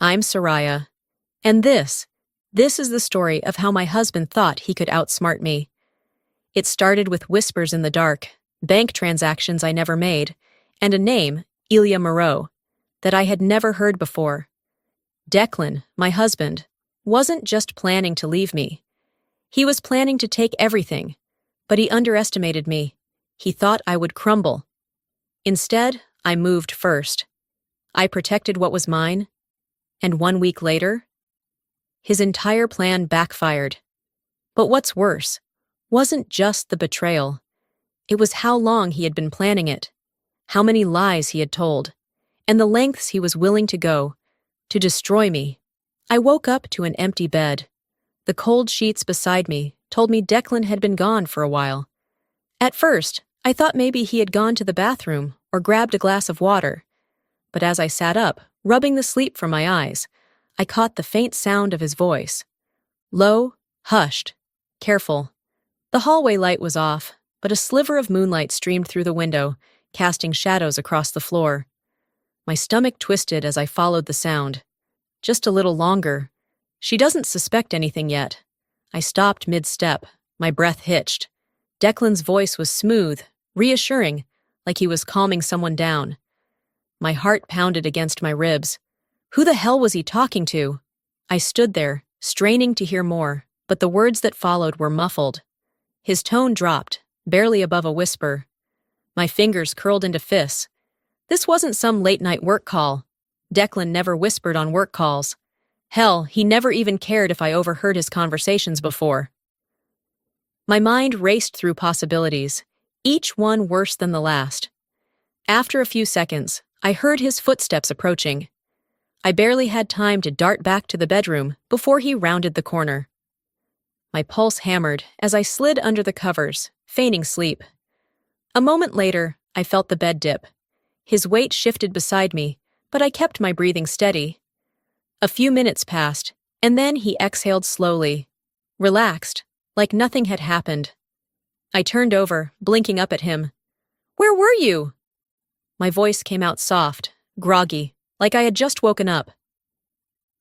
I'm Soraya. And this is the story of how my husband thought he could outsmart me. It started with whispers in the dark, bank transactions I never made, and a name, Ilya Moreau, that I had never heard before. Declan, my husband, wasn't just planning to leave me. He was planning to take everything, but he underestimated me. He thought I would crumble. Instead, I moved first. I protected what was mine, and 1 week later, his entire plan backfired. But what's worse wasn't just the betrayal. It was how long he had been planning it, how many lies he had told, and the lengths he was willing to go to destroy me. I woke up to an empty bed. The cold sheets beside me told me Declan had been gone for a while. At first, I thought maybe he had gone to the bathroom or grabbed a glass of water. But as I sat up, rubbing the sleep from my eyes, I caught the faint sound of his voice. Low, hushed, careful. The hallway light was off, but a sliver of moonlight streamed through the window, casting shadows across the floor. My stomach twisted as I followed the sound. Just a little longer. She doesn't suspect anything yet. I stopped mid-step, my breath hitched. Declan's voice was smooth, reassuring, like he was calming someone down. My heart pounded against my ribs. Who the hell was he talking to? I stood there, straining to hear more, but the words that followed were muffled. His tone dropped, barely above a whisper. My fingers curled into fists. This wasn't some late-night work call. Declan never whispered on work calls. Hell, he never even cared if I overheard his conversations before. My mind raced through possibilities, each one worse than the last. After a few seconds, I heard his footsteps approaching. I barely had time to dart back to the bedroom before he rounded the corner. My pulse hammered as I slid under the covers, feigning sleep. A moment later, I felt the bed dip. His weight shifted beside me, but I kept my breathing steady. A few minutes passed, and then he exhaled slowly, relaxed, like nothing had happened. I turned over, blinking up at him. "Where were you?" My voice came out soft, groggy, like I had just woken up.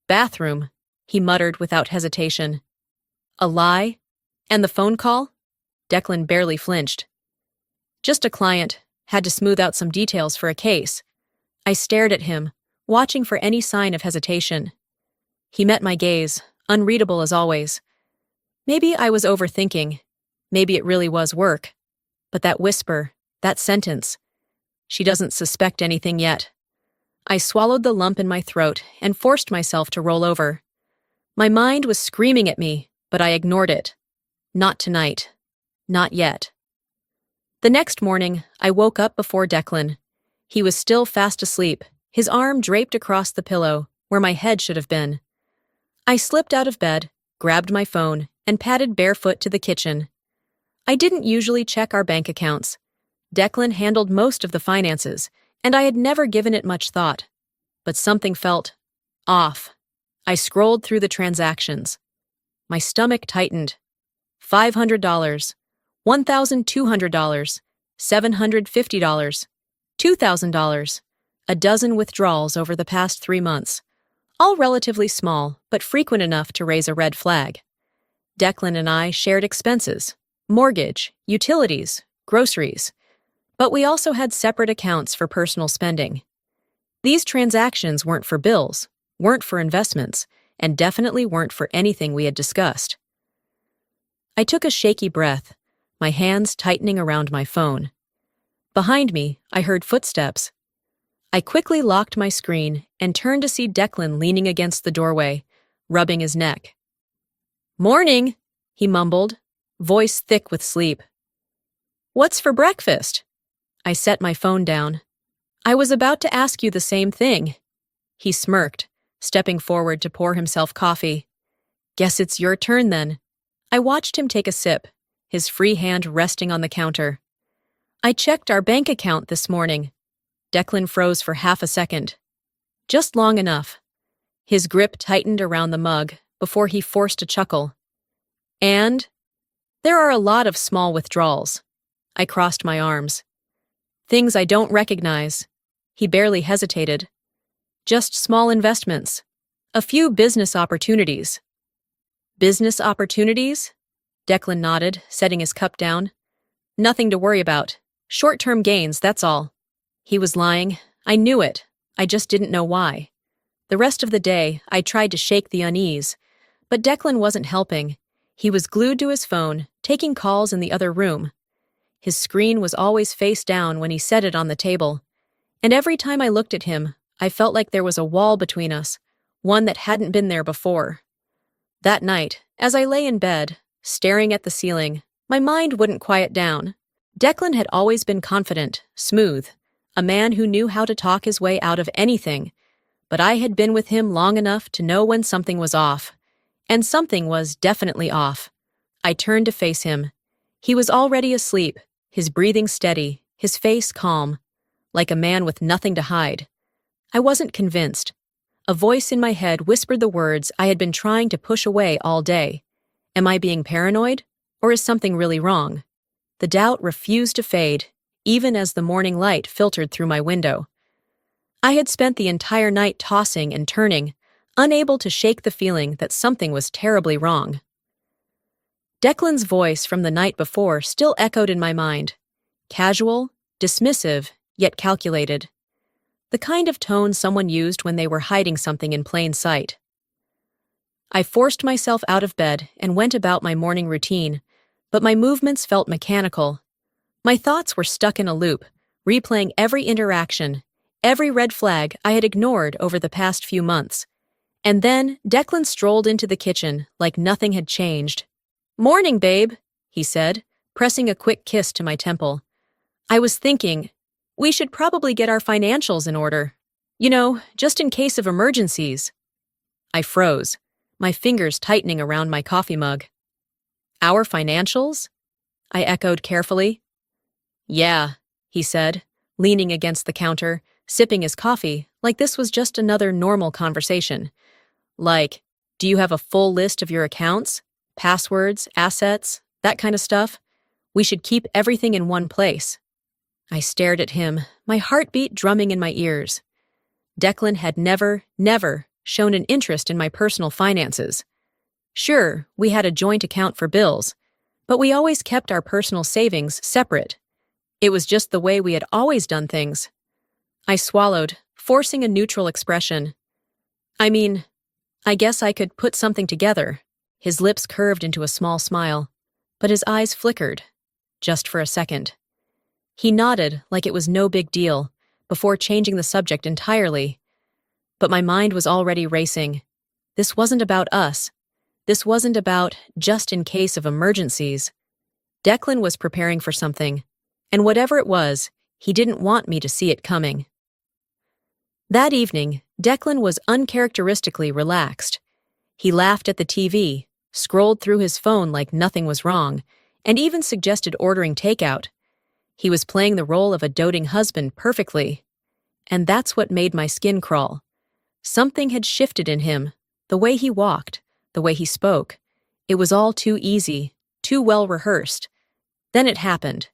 "Bathroom," he muttered without hesitation. "A lie? And the phone call?" Declan barely flinched. "Just a client. Had to smooth out some details for a case." I stared at him, watching for any sign of hesitation. He met my gaze, unreadable as always. Maybe I was overthinking. Maybe it really was work. But that whisper, that sentence, she doesn't suspect anything yet. I swallowed the lump in my throat and forced myself to roll over. My mind was screaming at me, but I ignored it. Not tonight. Not yet. The next morning, I woke up before Declan. He was still fast asleep, his arm draped across the pillow, where my head should have been. I slipped out of bed, grabbed my phone, and padded barefoot to the kitchen. I didn't usually check our bank accounts. Declan handled most of the finances, and I had never given it much thought. But something felt off. I scrolled through the transactions. My stomach tightened. $500, $1,200, $750, $2,000, a dozen withdrawals over the past 3 months, all relatively small but frequent enough to raise a red flag. Declan and I shared expenses, mortgage, utilities, groceries, but we also had separate accounts for personal spending. These transactions weren't for bills, weren't for investments, and definitely weren't for anything we had discussed. I took a shaky breath, my hands tightening around my phone. Behind me, I heard footsteps. I quickly locked my screen and turned to see Declan leaning against the doorway, rubbing his neck. "Morning," he mumbled, voice thick with sleep. "What's for breakfast?" I set my phone down. "I was about to ask you the same thing." He smirked, stepping forward to pour himself coffee. "Guess it's your turn then." I watched him take a sip, his free hand resting on the counter. "I checked our bank account this morning." Declan froze for half a second. Just long enough. His grip tightened around the mug before he forced a chuckle. "And? There are a lot of small withdrawals." I crossed my arms. "Things I don't recognize." He barely hesitated. "Just small investments. A few business opportunities. Business opportunities? Declan nodded, setting his cup down. Nothing to worry about. Short-term gains, that's all. He was lying. I knew it. I just didn't know why. The rest of the day, I tried to shake the unease. But Declan wasn't helping. He was glued to his phone, taking calls in the other room. His screen was always face down when he set it on the table. And every time I looked at him, I felt like there was a wall between us, one that hadn't been there before. That night, as I lay in bed, staring at the ceiling, my mind wouldn't quiet down. Declan had always been confident, smooth, a man who knew how to talk his way out of anything. But I had been with him long enough to know when something was off. And something was definitely off. I turned to face him. He was already asleep, his breathing steady, his face calm, like a man with nothing to hide. I wasn't convinced. A voice in my head whispered the words I had been trying to push away all day. Am I being paranoid? Or is something really wrong? The doubt refused to fade, even as the morning light filtered through my window. I had spent the entire night tossing and turning, unable to shake the feeling that something was terribly wrong. Declan's voice from the night before still echoed in my mind. Casual, dismissive, yet calculated. The kind of tone someone used when they were hiding something in plain sight. I forced myself out of bed and went about my morning routine, but my movements felt mechanical. My thoughts were stuck in a loop, replaying every interaction, every red flag I had ignored over the past few months. And then Declan strolled into the kitchen like nothing had changed. "Morning, babe," he said, pressing a quick kiss to my temple. I was thinking, we should probably get our financials in order. You know, just in case of emergencies. I froze, my fingers tightening around my coffee mug. Our financials? I echoed carefully. Yeah, he said, leaning against the counter, sipping his coffee like this was just another normal conversation. Like, do you have a full list of your accounts, passwords, assets, that kind of stuff? We should keep everything in one place. I stared at him, my heartbeat drumming in my ears. Declan had never shown an interest in my personal finances. Sure, we had a joint account for bills, but we always kept our personal savings separate. It was just the way we had always done things. I swallowed, forcing a neutral expression. I guess I could put something together. His lips curved into a small smile, but his eyes flickered, just for a second. He nodded like it was no big deal, before changing the subject entirely. But my mind was already racing. This wasn't about us. This wasn't about just in case of emergencies. Declan was preparing for something, and whatever it was, he didn't want me to see it coming. That evening, Declan was uncharacteristically relaxed. He laughed at the TV, scrolled through his phone like nothing was wrong, and even suggested ordering takeout. He was playing the role of a doting husband perfectly. And that's what made my skin crawl. Something had shifted in him, the way he walked, the way he spoke. It was all too easy, too well rehearsed. Then it happened.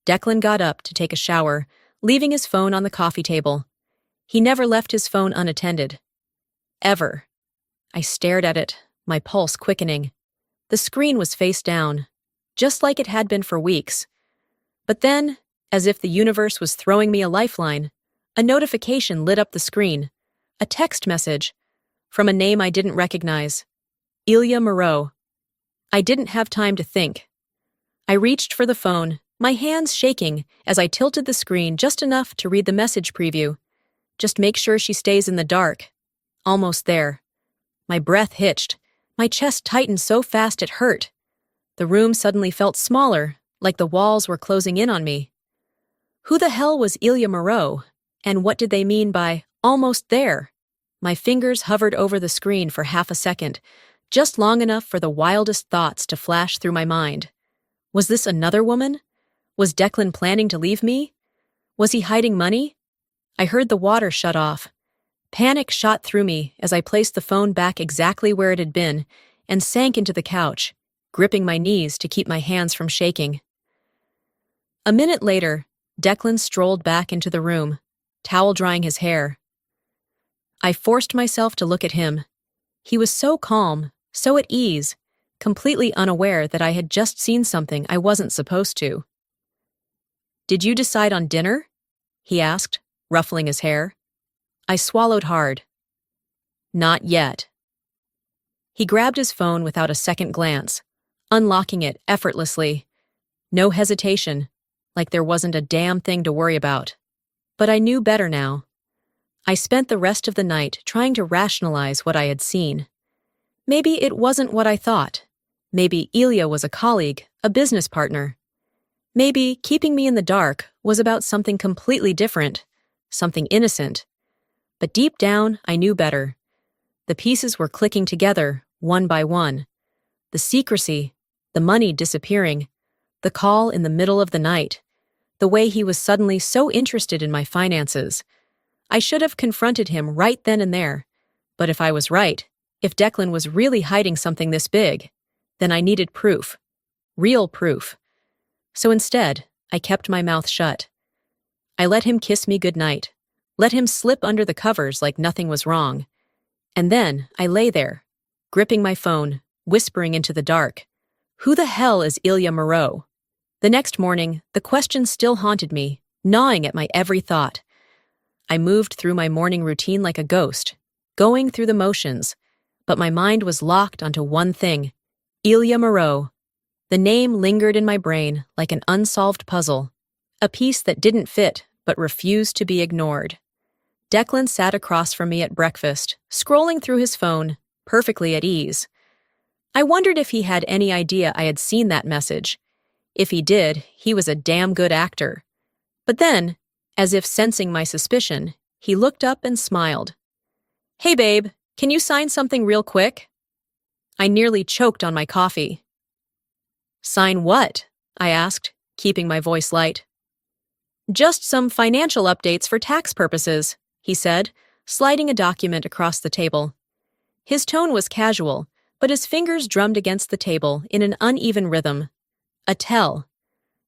Declan got up to take a shower, leaving his phone on the coffee table. He never left his phone unattended. Ever. I stared at it, my pulse quickening. The screen was face down, just like it had been for weeks. But then, as if the universe was throwing me a lifeline, a notification lit up the screen. A text message from a name I didn't recognize. Ilya Moreau. I didn't have time to think. I reached for the phone, my hands shaking as I tilted the screen just enough to read the message preview. Just make sure she stays in the dark. Almost there. My breath hitched. My chest tightened so fast it hurt. The room suddenly felt smaller, like the walls were closing in on me. Who the hell was Ilya Moreau? And what did they mean by almost there? My fingers hovered over the screen for half a second, just long enough for the wildest thoughts to flash through my mind. Was this another woman? Was Declan planning to leave me? Was he hiding money? I heard the water shut off. Panic shot through me as I placed the phone back exactly where it had been and sank into the couch, gripping my knees to keep my hands from shaking. A minute later, Declan strolled back into the room, towel drying his hair. I forced myself to look at him. He was so calm, so at ease, completely unaware that I had just seen something I wasn't supposed to. "Did you decide on dinner?" he asked, ruffling his hair. I swallowed hard. "Not yet." He grabbed his phone without a second glance, unlocking it effortlessly. No hesitation, like there wasn't a damn thing to worry about. But I knew better now. I spent the rest of the night trying to rationalize what I had seen. Maybe it wasn't what I thought. Maybe Ilya was a colleague, a business partner. Maybe keeping me in the dark was about something completely different, something innocent. But deep down, I knew better. The pieces were clicking together, one by one. The secrecy, the money disappearing, the call in the middle of the night, the way he was suddenly so interested in my finances. I should have confronted him right then and there. But if I was right, if Declan was really hiding something this big, then I needed proof. Real proof. So instead, I kept my mouth shut. I let him kiss me goodnight, let him slip under the covers like nothing was wrong. And then I lay there, gripping my phone, whispering into the dark. Who the hell is Ilya Moreau? The next morning, the question still haunted me, gnawing at my every thought. I moved through my morning routine like a ghost, going through the motions, but my mind was locked onto one thing: Ilya Moreau. The name lingered in my brain like an unsolved puzzle, a piece that didn't fit but refused to be ignored. Declan sat across from me at breakfast, scrolling through his phone, perfectly at ease. I wondered if he had any idea I had seen that message. If he did, he was a damn good actor. But then, as if sensing my suspicion, he looked up and smiled. "Hey babe, can you sign something real quick?" I nearly choked on my coffee. "Sign what?" I asked, keeping my voice light. "Just some financial updates for tax purposes," he said, sliding a document across the table. His tone was casual, but his fingers drummed against the table in an uneven rhythm. A tell.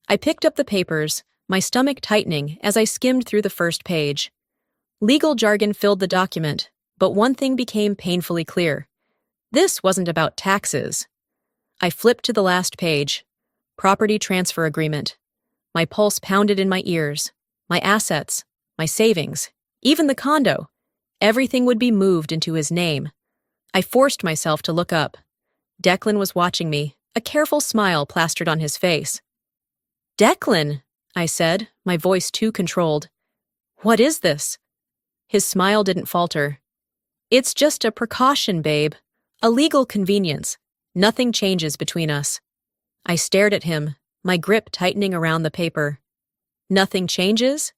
I picked up the papers, my stomach tightening as I skimmed through the first page. Legal jargon filled the document, but one thing became painfully clear. This wasn't about taxes. I flipped to the last page. Property transfer agreement. My pulse pounded in my ears. My assets, my savings, even the condo. Everything would be moved into his name. I forced myself to look up. Declan was watching me, a careful smile plastered on his face. "Declan," I said, my voice too controlled. "What is this?" His smile didn't falter. "It's just a precaution, babe. A legal convenience. Nothing changes between us." I stared at him, my grip tightening around the paper. "Nothing changes?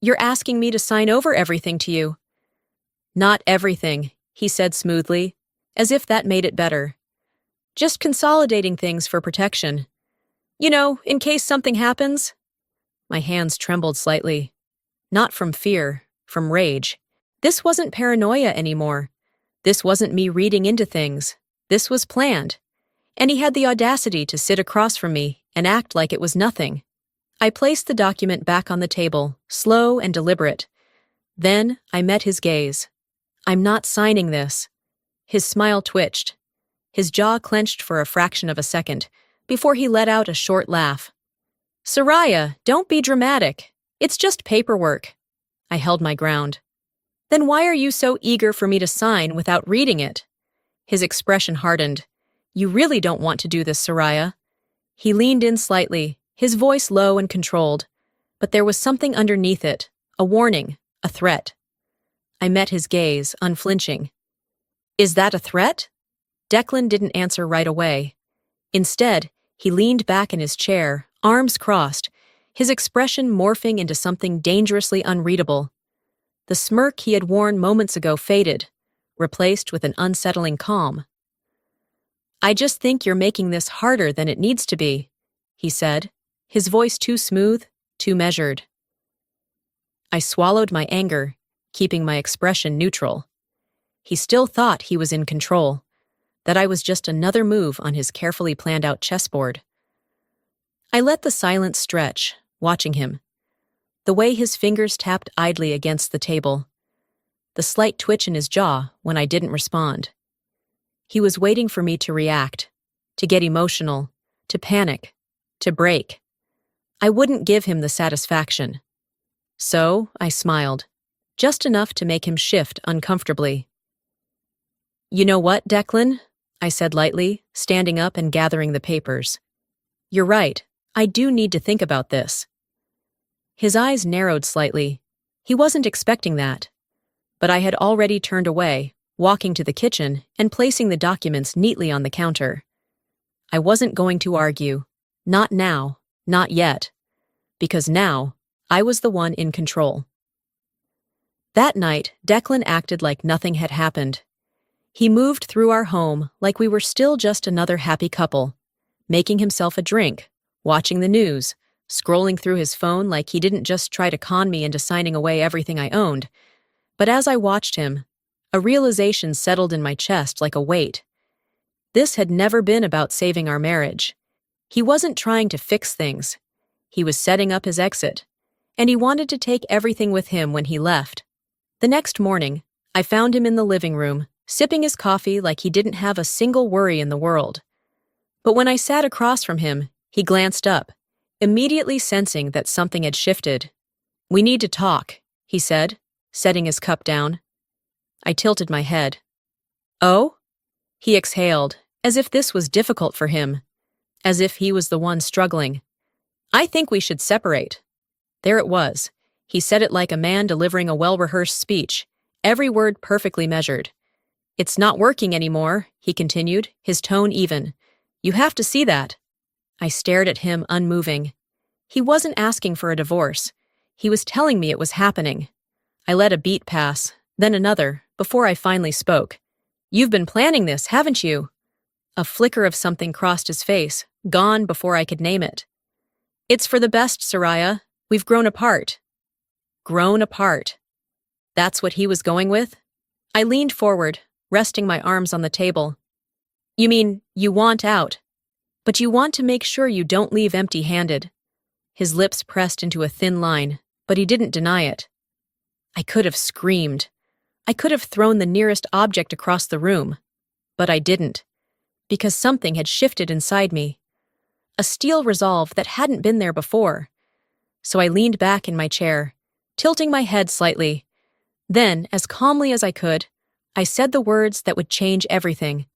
You're asking me to sign over everything to you." "Not everything," he said smoothly, as if that made it better. "Just consolidating things for protection. You know, in case something happens." My hands trembled slightly. Not from fear, from rage. This wasn't paranoia anymore. This wasn't me reading into things. This was planned. And he had the audacity to sit across from me and act like it was nothing. I placed the document back on the table, slow and deliberate. Then I met his gaze. "I'm not signing this." His smile twitched. His jaw clenched for a fraction of a second, before he let out a short laugh. "Soraya, don't be dramatic. It's just paperwork." I held my ground. "Then why are you so eager for me to sign without reading it?" His expression hardened. "You really don't want to do this, Soraya." He leaned in slightly, his voice low and controlled. But there was something underneath it, a warning, a threat. I met his gaze, unflinching. "Is that a threat?" Declan didn't answer right away. Instead, he leaned back in his chair, arms crossed, his expression morphing into something dangerously unreadable. The smirk he had worn moments ago faded, replaced with an unsettling calm. "I just think you're making this harder than it needs to be," he said, his voice too smooth, too measured. I swallowed my anger, keeping my expression neutral. He still thought he was in control, that I was just another move on his carefully planned-out chessboard. I let the silence stretch, watching him. The way his fingers tapped idly against the table. the slight twitch in his jaw when I didn't respond. He was waiting for me to react, to get emotional, to panic, to break. I wouldn't give him the satisfaction. So I smiled, just enough to make him shift uncomfortably. "You know what, Declan?" I said lightly, standing up and gathering the papers. "You're right, I do need to think about this." His eyes narrowed slightly. He wasn't expecting that. But I had already turned away, walking to the kitchen and placing the documents neatly on the counter. I wasn't going to argue. Not now, not yet. Because now, I was the one in control. That night, Declan acted like nothing had happened. He moved through our home like we were still just another happy couple, making himself a drink, watching the news, scrolling through his phone like he didn't just try to con me into signing away everything I owned. But as I watched him, a realization settled in my chest like a weight. This had never been about saving our marriage. He wasn't trying to fix things. He was setting up his exit, and he wanted to take everything with him when he left. The next morning, I found him in the living room, sipping his coffee like he didn't have a single worry in the world. But when I sat across from him, he glanced up, immediately sensing that something had shifted. "We need to talk," he said, setting his cup down. I tilted my head. "Oh?" He exhaled, as if this was difficult for him, as if he was the one struggling. "I think we should separate." There it was. He said it like a man delivering a well-rehearsed speech, every word perfectly measured. "It's not working anymore," he continued, his tone even. "You have to see that." I stared at him, unmoving. He wasn't asking for a divorce. He was telling me it was happening. I let a beat pass, then another, before I finally spoke. "You've been planning this, haven't you?" A flicker of something crossed his face, gone before I could name it. "It's for the best, Soraya. We've grown apart." Grown apart. That's what he was going with? I leaned forward, resting my arms on the table. "You mean, you want out, but you want to make sure you don't leave empty-handed." His lips pressed into a thin line, but he didn't deny it. I could have screamed. I could have thrown the nearest object across the room, but I didn't, because something had shifted inside me. A steel resolve that hadn't been there before. So I leaned back in my chair, tilting my head slightly. Then, as calmly as I could, I said the words that would change everything.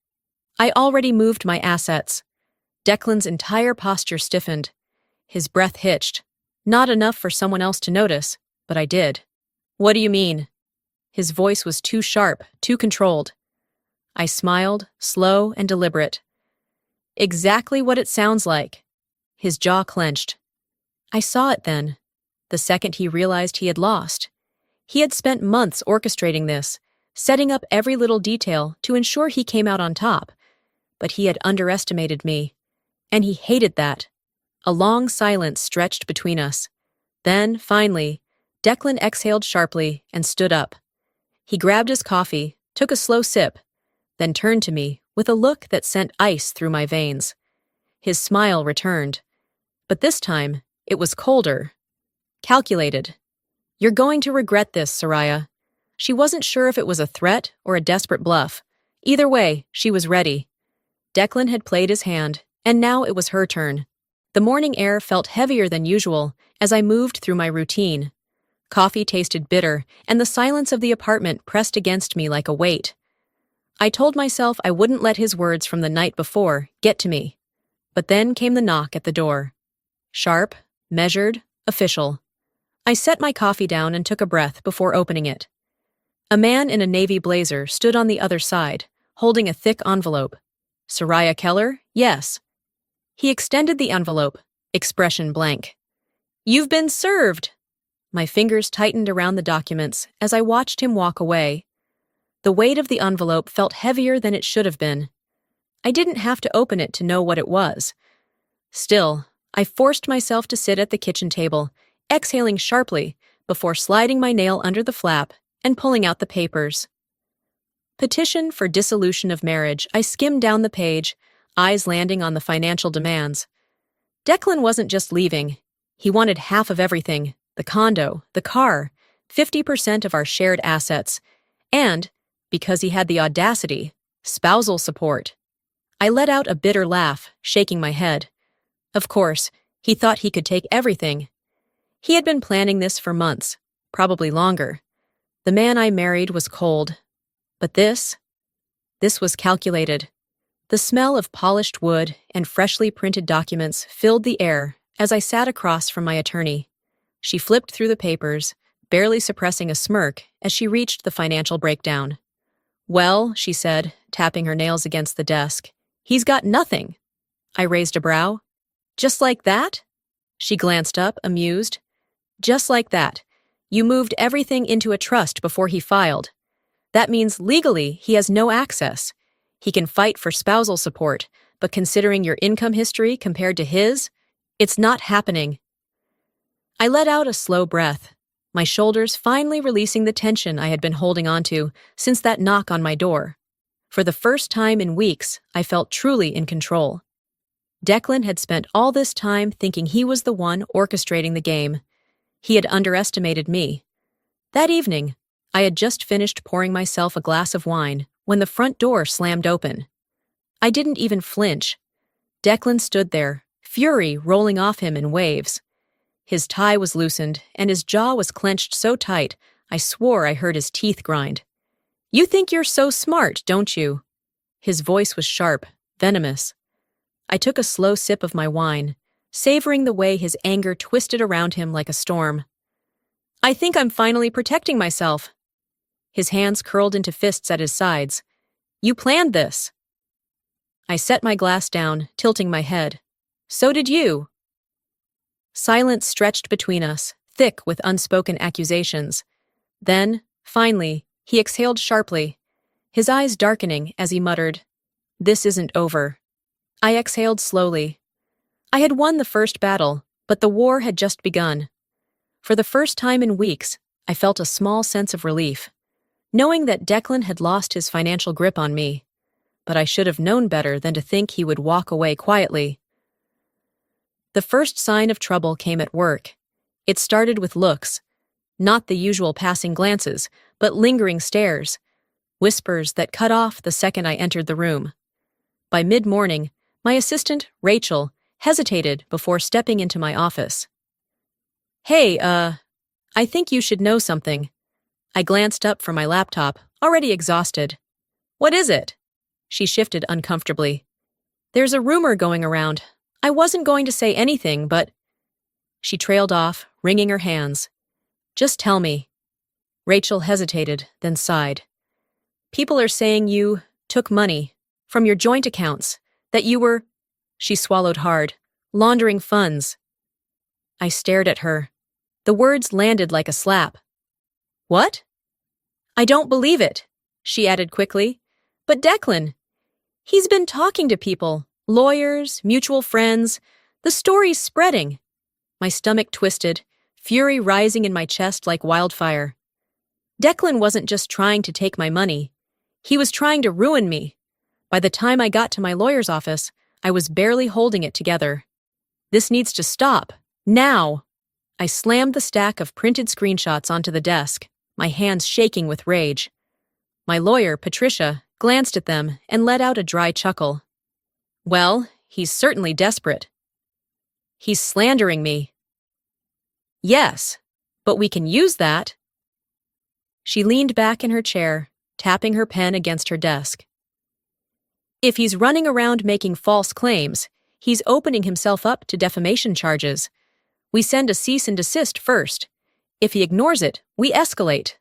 I already moved my assets. Declan's entire posture stiffened. His breath hitched. Not enough for someone else to notice, but I did. "What do you mean?" His voice was too sharp, too controlled. I smiled, slow and deliberate. "Exactly what it sounds like." His jaw clenched. I saw it then, the second he realized he had lost. He had spent months orchestrating this, setting up every little detail to ensure he came out on top. But he had underestimated me, and he hated that. A long silence stretched between us. Then, finally, Declan exhaled sharply and stood up. He grabbed his coffee, took a slow sip, then turned to me with a look that sent ice through my veins. His smile returned, but this time it was colder, calculated. "You're going to regret this, Soraya." She wasn't sure if it was a threat or a desperate bluff. Either way, she was ready. Declan had played his hand, and now it was her turn. The morning air felt heavier than usual as I moved through my routine. Coffee tasted bitter, and the silence of the apartment pressed against me like a weight. I told myself I wouldn't let his words from the night before get to me. But then came the knock at the door. Sharp, measured, official. I set my coffee down and took a breath before opening it. A man in a navy blazer stood on the other side, holding a thick envelope. "Soraya Keller? Yes." He extended the envelope, expression blank. "You've been served." My fingers tightened around the documents as I watched him walk away. The weight of the envelope felt heavier than it should have been. I didn't have to open it to know what it was. Still, I forced myself to sit at the kitchen table, exhaling sharply before sliding my nail under the flap and pulling out the papers. Petition for dissolution of marriage. I skimmed down the page, eyes landing on the financial demands. Declan wasn't just leaving. He wanted half of everything, the condo, the car, 50% of our shared assets, And, because he had the audacity, spousal support. I let out a bitter laugh, shaking my head. Of course, he thought he could take everything. He had been planning this for months, probably longer. The man I married was cold. But this was calculated. The smell of polished wood and freshly printed documents filled the air as I sat across from my attorney. She flipped through the papers, barely suppressing a smirk as she reached the financial breakdown. "Well," she said, tapping her nails against the desk, "he's got nothing." I raised a brow. "Just like that?" She glanced up, amused. "Just like that. You moved everything into a trust before he filed. That means legally he has no access. He can fight for spousal support, but considering your income history compared to his, it's not happening." I let out a slow breath, my shoulders finally releasing the tension I had been holding onto since that knock on my door. For the first time in weeks, I felt truly in control. Declan had spent all this time thinking he was the one orchestrating the game. He had underestimated me. That evening, I had just finished pouring myself a glass of wine when the front door slammed open. I didn't even flinch. Declan stood there, fury rolling off him in waves. His tie was loosened, and his jaw was clenched so tight, I swore I heard his teeth grind. "You think you're so smart, don't you?" His voice was sharp, venomous. I took a slow sip of my wine, savoring the way his anger twisted around him like a storm. "I think I'm finally protecting myself." His hands curled into fists at his sides. "You planned this." I set my glass down, tilting my head. "So did you." Silence stretched between us, thick with unspoken accusations. Then, finally, he exhaled sharply, his eyes darkening as he muttered, "This isn't over." I exhaled slowly. I had won the first battle, but the war had just begun. For the first time in weeks, I felt a small sense of relief, knowing that Declan had lost his financial grip on me. But I should have known better than to think he would walk away quietly. The first sign of trouble came at work. It started with looks. Not the usual passing glances, but lingering stares. Whispers that cut off the second I entered the room. By mid-morning, my assistant, Rachel, hesitated before stepping into my office. "Hey, I think you should know something." I glanced up from my laptop, already exhausted. "What is it?" She shifted uncomfortably. "There's a rumor going around. I wasn't going to say anything, but—" She trailed off, wringing her hands. "Just tell me." Rachel hesitated, then sighed. "People are saying you took money from your joint accounts, that you were—" She swallowed hard. "Laundering funds." I stared at her. The words landed like a slap. "What?" "I don't believe it," she added quickly. "But Declan, he's been talking to people, lawyers, mutual friends. The story's spreading." My stomach twisted, fury rising in my chest like wildfire. Declan wasn't just trying to take my money. He was trying to ruin me. By the time I got to my lawyer's office, I was barely holding it together. "This needs to stop. Now." I slammed the stack of printed screenshots onto the desk, my hands shaking with rage. My lawyer, Patricia, glanced at them and let out a dry chuckle. "Well, he's certainly desperate." "He's slandering me." "Yes, but we can use that." She leaned back in her chair, tapping her pen against her desk. "If he's running around making false claims, he's opening himself up to defamation charges. We send a cease and desist first. If he ignores it, we escalate."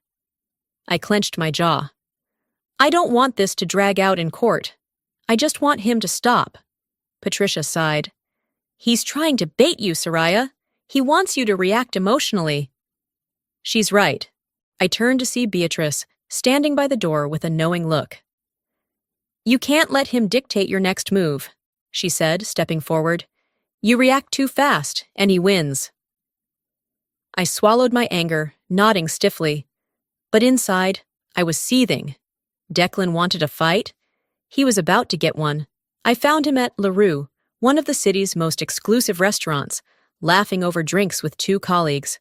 I clenched my jaw. "I don't want this to drag out in court. I just want him to stop." Patricia sighed. "He's trying to bait you, Soraya. He wants you to react emotionally." She's right. I turned to see Beatrice, standing by the door with a knowing look. "You can't let him dictate your next move," she said, stepping forward. "You react too fast, and he wins." I swallowed my anger, nodding stiffly. But inside, I was seething. Declan wanted a fight. He was about to get one. I found him at La Rue, one of the city's most exclusive restaurants, laughing over drinks with two colleagues.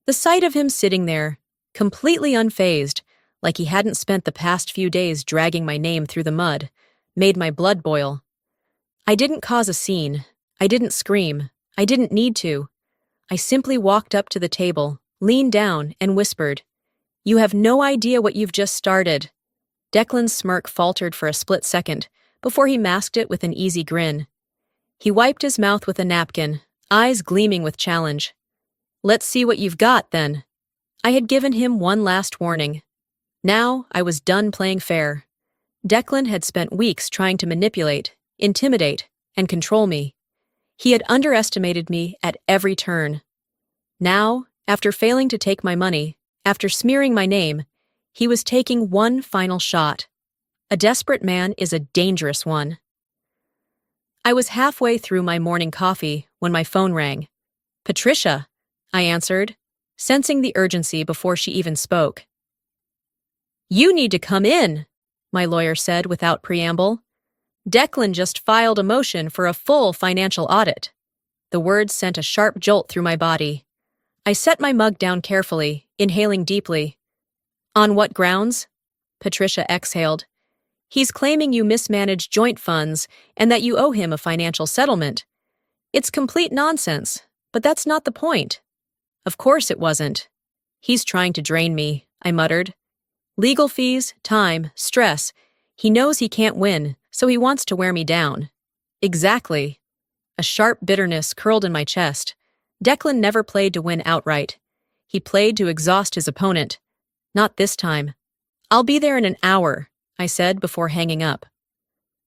The sight of him sitting there, completely unfazed, like he hadn't spent the past few days dragging my name through the mud, made my blood boil. I didn't cause a scene. I didn't scream. I didn't need to. I simply walked up to the table, leaned down, and whispered, "You have no idea what you've just started." Declan's smirk faltered for a split second, before he masked it with an easy grin. He wiped his mouth with a napkin, eyes gleaming with challenge. "Let's see what you've got, then." I had given him one last warning. Now I was done playing fair. Declan had spent weeks trying to manipulate, intimidate, and control me. He had underestimated me at every turn. Now, after failing to take my money, after smearing my name, he was taking one final shot. A desperate man is a dangerous one. I was halfway through my morning coffee when my phone rang. "Patricia," I answered, sensing the urgency before she even spoke. "You need to come in," my lawyer said without preamble. "Declan just filed a motion for a full financial audit." The words sent a sharp jolt through my body. I set my mug down carefully, inhaling deeply. "On what grounds?" Patricia exhaled. "He's claiming you mismanaged joint funds and that you owe him a financial settlement. It's complete nonsense, but that's not the point." "Of course it wasn't. He's trying to drain me," I muttered. "Legal fees, time, stress. He knows he can't win, so he wants to wear me down." "Exactly." A sharp bitterness curled in my chest. Declan never played to win outright. He played to exhaust his opponent. Not this time. "I'll be there in an hour," I said before hanging up.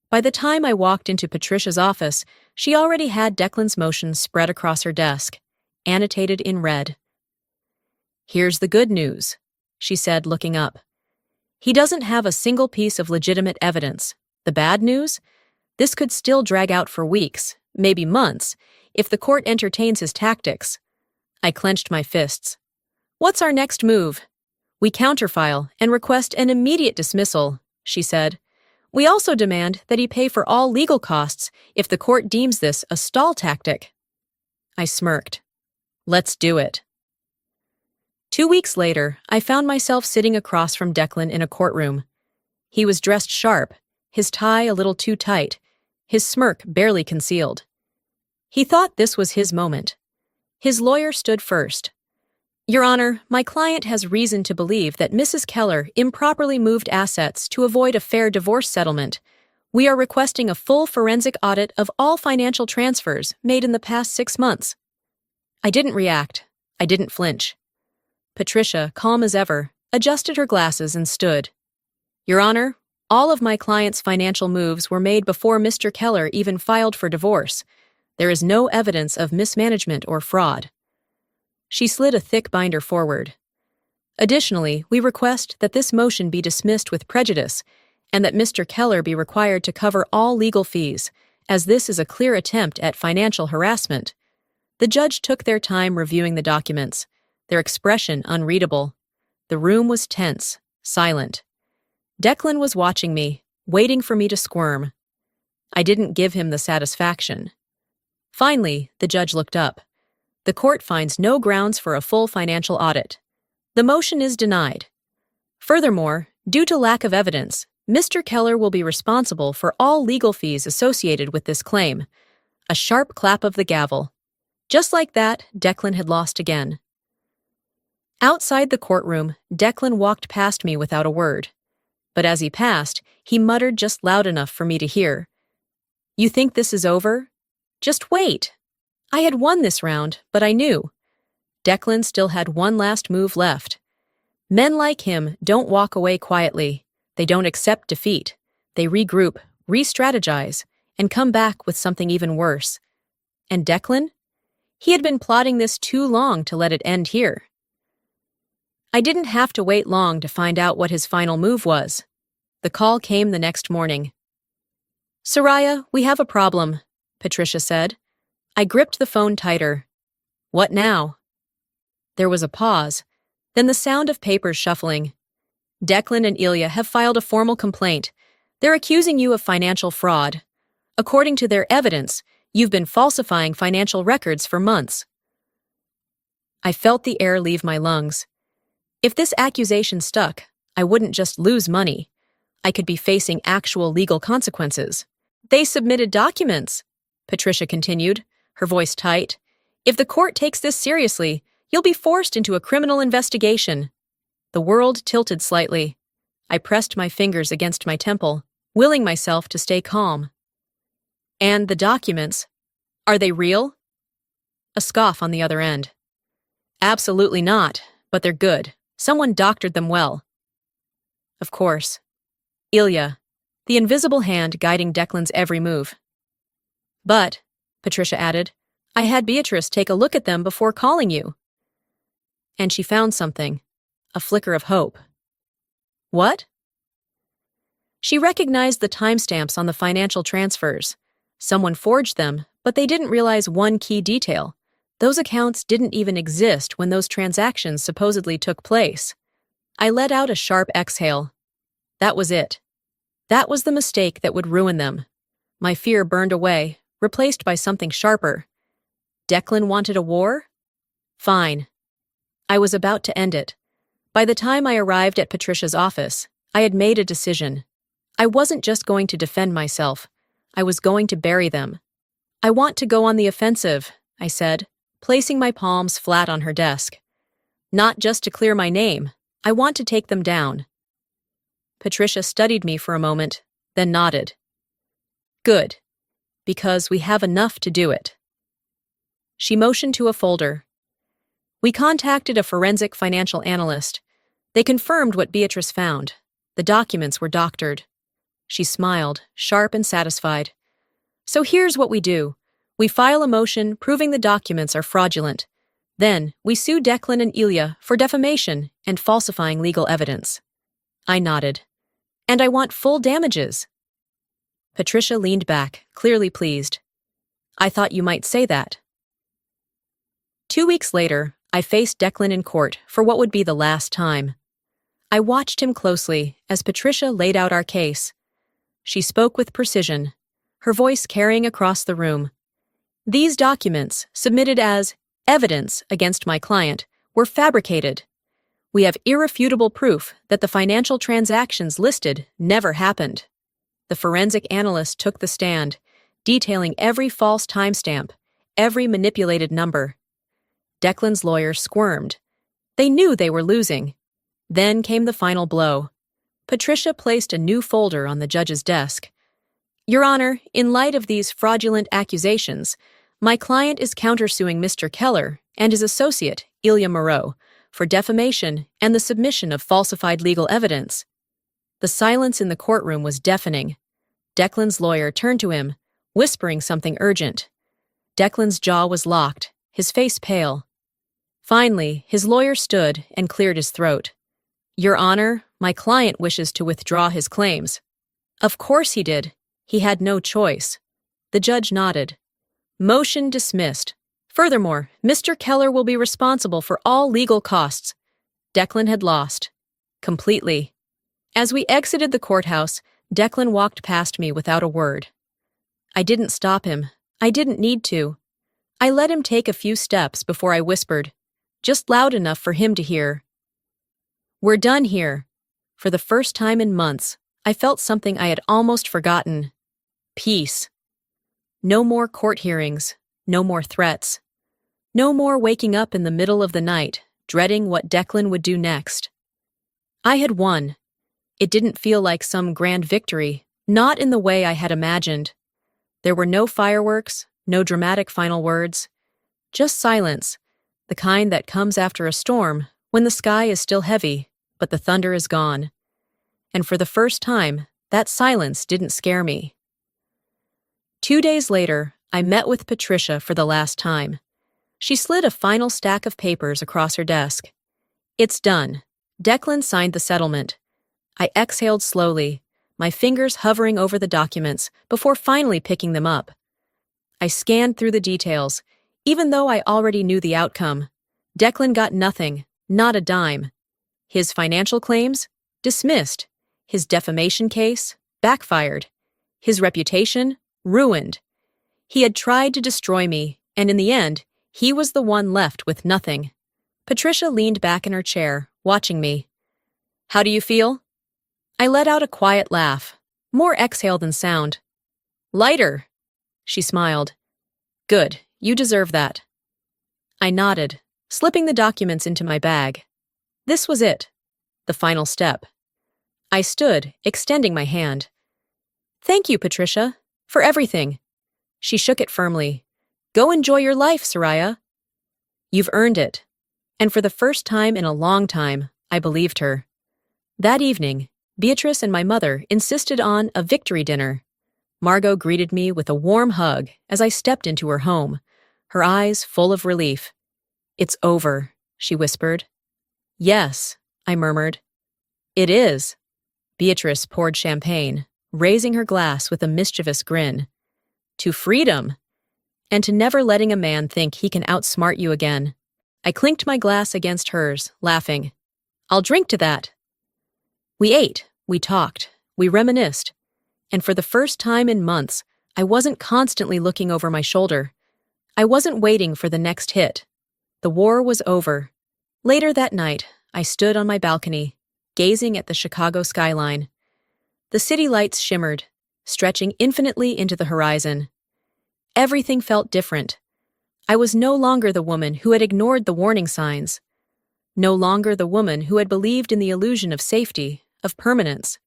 By the time I walked into Patricia's office, she already had Declan's motion spread across her desk, annotated in red. "Here's the good news," she said, looking up. "He doesn't have a single piece of legitimate evidence. The bad news? This could still drag out for weeks, maybe months, if the court entertains his tactics." I clenched my fists. "What's our next move?" "We counterfile and request an immediate dismissal," she said. "We also demand that he pay for all legal costs if the court deems this a stall tactic." I smirked. "Let's do it." 2 weeks later, I found myself sitting across from Declan in a courtroom. He was dressed sharp, his tie a little too tight, his smirk barely concealed. He thought this was his moment. His lawyer stood first. "Your Honor, my client has reason to believe that Mrs. Keller improperly moved assets to avoid a fair divorce settlement. We are requesting a full forensic audit of all financial transfers made in the past 6 months." I didn't react. I didn't flinch. Patricia, calm as ever, adjusted her glasses and stood. "Your Honor, all of my client's financial moves were made before Mr. Keller even filed for divorce. There is no evidence of mismanagement or fraud." She slid a thick binder forward. "Additionally, we request that this motion be dismissed with prejudice and that Mr. Keller be required to cover all legal fees, as this is a clear attempt at financial harassment." The judge took their time reviewing the documents, their expression unreadable. The room was tense, silent. Declan was watching me, waiting for me to squirm. I didn't give him the satisfaction. Finally, the judge looked up. "The court finds no grounds for a full financial audit. The motion is denied. Furthermore, due to lack of evidence, Mr. Keller will be responsible for all legal fees associated with this claim." A sharp clap of the gavel. Just like that, Declan had lost again. Outside the courtroom, Declan walked past me without a word. But as he passed, he muttered just loud enough for me to hear. "You think this is over? Just wait." I had won this round, but I knew. Declan still had one last move left. Men like him don't walk away quietly. They don't accept defeat. They regroup, re-strategize, and come back with something even worse. And Declan? He had been plotting this too long to let it end here. I didn't have to wait long to find out what his final move was. The call came the next morning. "Soraya, we have a problem," Patricia said. I gripped the phone tighter. "What now?" There was a pause, then the sound of papers shuffling. "Declan and Ilya have filed a formal complaint. They're accusing you of financial fraud. According to their evidence, you've been falsifying financial records for months." I felt the air leave my lungs. If this accusation stuck, I wouldn't just lose money. I could be facing actual legal consequences. They submitted documents, Patricia continued, her voice tight. If the court takes this seriously, you'll be forced into a criminal investigation. The world tilted slightly. I pressed my fingers against my temple, willing myself to stay calm. And the documents, are they real? A scoff on the other end. Absolutely not, but they're good. Someone doctored them well. Of course. Ilya, the invisible hand guiding Declan's every move. But, Patricia added, I had Beatrice take a look at them before calling you. And she found something, a flicker of hope. What? She recognized the timestamps on the financial transfers. Someone forged them, but they didn't realize one key detail. Those accounts didn't even exist when those transactions supposedly took place. I let out a sharp exhale. That was it. That was the mistake that would ruin them. My fear burned away, replaced by something sharper. Declan wanted a war? Fine. I was about to end it. By the time I arrived at Patricia's office, I had made a decision. I wasn't just going to defend myself. I was going to bury them. I want to go on the offensive, I said, placing my palms flat on her desk. Not just to clear my name. I want to take them down. Patricia studied me for a moment, then nodded. Good. Because we have enough to do it. She motioned to a folder. We contacted a forensic financial analyst. They confirmed what Beatrice found. The documents were doctored. She smiled, sharp and satisfied. So here's what we do. We file a motion proving the documents are fraudulent. Then, we sue Declan and Ilya for defamation and falsifying legal evidence. I nodded. And I want full damages. Patricia leaned back, clearly pleased. I thought you might say that. 2 weeks later, I faced Declan in court for what would be the last time. I watched him closely as Patricia laid out our case. She spoke with precision, her voice carrying across the room. These documents, submitted as evidence against my client, were fabricated. We have irrefutable proof that the financial transactions listed never happened. The forensic analyst took the stand, detailing every false timestamp, every manipulated number. Declan's lawyer squirmed. They knew they were losing. Then came the final blow. Patricia placed a new folder on the judge's desk. Your Honor, in light of these fraudulent accusations, my client is countersuing Mr. Keller and his associate, Ilya Moreau, for defamation and the submission of falsified legal evidence. The silence in the courtroom was deafening. Declan's lawyer turned to him, whispering something urgent. Declan's jaw was locked, his face pale. Finally, his lawyer stood and cleared his throat. Your Honor, my client wishes to withdraw his claims. Of course he did. He had no choice. The judge nodded. Motion dismissed. Furthermore, Mr. Keller will be responsible for all legal costs. Declan had lost. Completely. As we exited the courthouse, Declan walked past me without a word. I didn't stop him. I didn't need to. I let him take a few steps before I whispered, just loud enough for him to hear. We're done here. For the first time in months, I felt something I had almost forgotten. Peace. No more court hearings, no more threats. No more waking up in the middle of the night, dreading what Declan would do next. I had won. It didn't feel like some grand victory, not in the way I had imagined. There were no fireworks, no dramatic final words. Just silence, the kind that comes after a storm when the sky is still heavy, but the thunder is gone. And for the first time, that silence didn't scare me. 2 days later, I met with Patricia for the last time. She slid a final stack of papers across her desk. It's done. Declan signed the settlement. I exhaled slowly, my fingers hovering over the documents before finally picking them up. I scanned through the details, even though I already knew the outcome. Declan got nothing, not a dime. His financial claims? Dismissed. His defamation case? Backfired. His reputation? Ruined. He had tried to destroy me, and in the end, he was the one left with nothing. Patricia leaned back in her chair, watching me. How do you feel? I let out a quiet laugh, more exhale than sound. Lighter, she smiled. Good, you deserve that. I nodded, slipping the documents into my bag. This was it, the final step. I stood, extending my hand. Thank you, Patricia, for everything. She shook it firmly. Go enjoy your life, Soraya. You've earned it. And for the first time in a long time, I believed her. That evening, Beatrice and my mother insisted on a victory dinner. Margot greeted me with a warm hug as I stepped into her home, her eyes full of relief. It's over, she whispered. Yes, I murmured. It is. Beatrice poured champagne, raising her glass with a mischievous grin. To freedom! And to never letting a man think he can outsmart you again. I clinked my glass against hers, laughing. I'll drink to that. We ate, we talked, we reminisced. And for the first time in months, I wasn't constantly looking over my shoulder. I wasn't waiting for the next hit. The war was over. Later that night, I stood on my balcony, gazing at the Chicago skyline. The city lights shimmered, stretching infinitely into the horizon. Everything felt different. I was no longer the woman who had ignored the warning signs. No longer the woman who had believed in the illusion of safety, of permanence.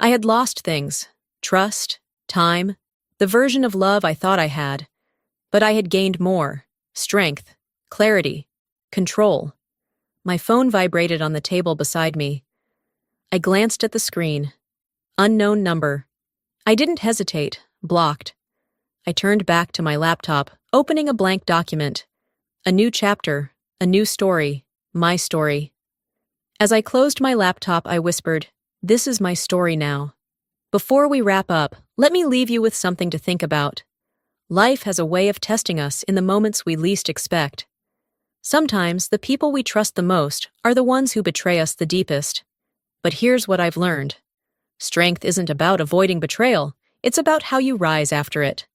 I had lost things, trust, time, the version of love I thought I had. But I had gained more, strength, clarity, control. My phone vibrated on the table beside me. I glanced at the screen. Unknown number. I didn't hesitate, blocked. I turned back to my laptop, opening a blank document. A new chapter, a new story, my story. As I closed my laptop, I whispered, "This is my story now." Before we wrap up, let me leave you with something to think about. Life has a way of testing us in the moments we least expect. Sometimes the people we trust the most are the ones who betray us the deepest. But here's what I've learned. Strength isn't about avoiding betrayal, it's about how you rise after it.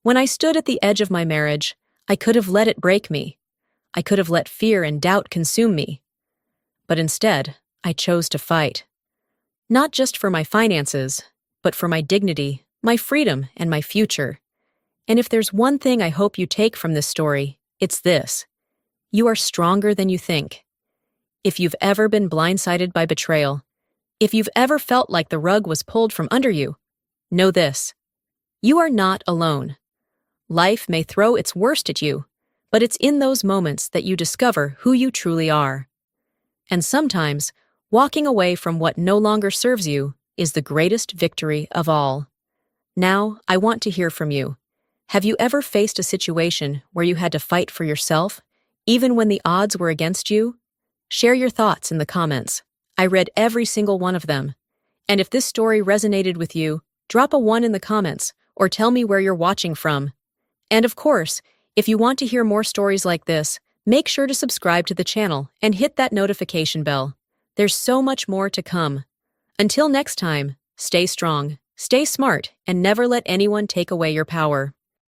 When I stood at the edge of my marriage, I could have let it break me. I could have let fear and doubt consume me. But instead, I chose to fight. Not just for my finances, but for my dignity, my freedom, and my future. And if there's one thing I hope you take from this story, it's this. You are stronger than you think. If you've ever been blindsided by betrayal, if you've ever felt like the rug was pulled from under you, know this. You are not alone. Life may throw its worst at you, but it's in those moments that you discover who you truly are. And sometimes, walking away from what no longer serves you is the greatest victory of all. Now, I want to hear from you. Have you ever faced a situation where you had to fight for yourself, even when the odds were against you? Share your thoughts in the comments. I read every single one of them. And if this story resonated with you, drop a 1 in the comments or tell me where you're watching from. And of course, if you want to hear more stories like this, make sure to subscribe to the channel and hit that notification bell. There's so much more to come. Until next time, stay strong, stay smart, and never let anyone take away your power.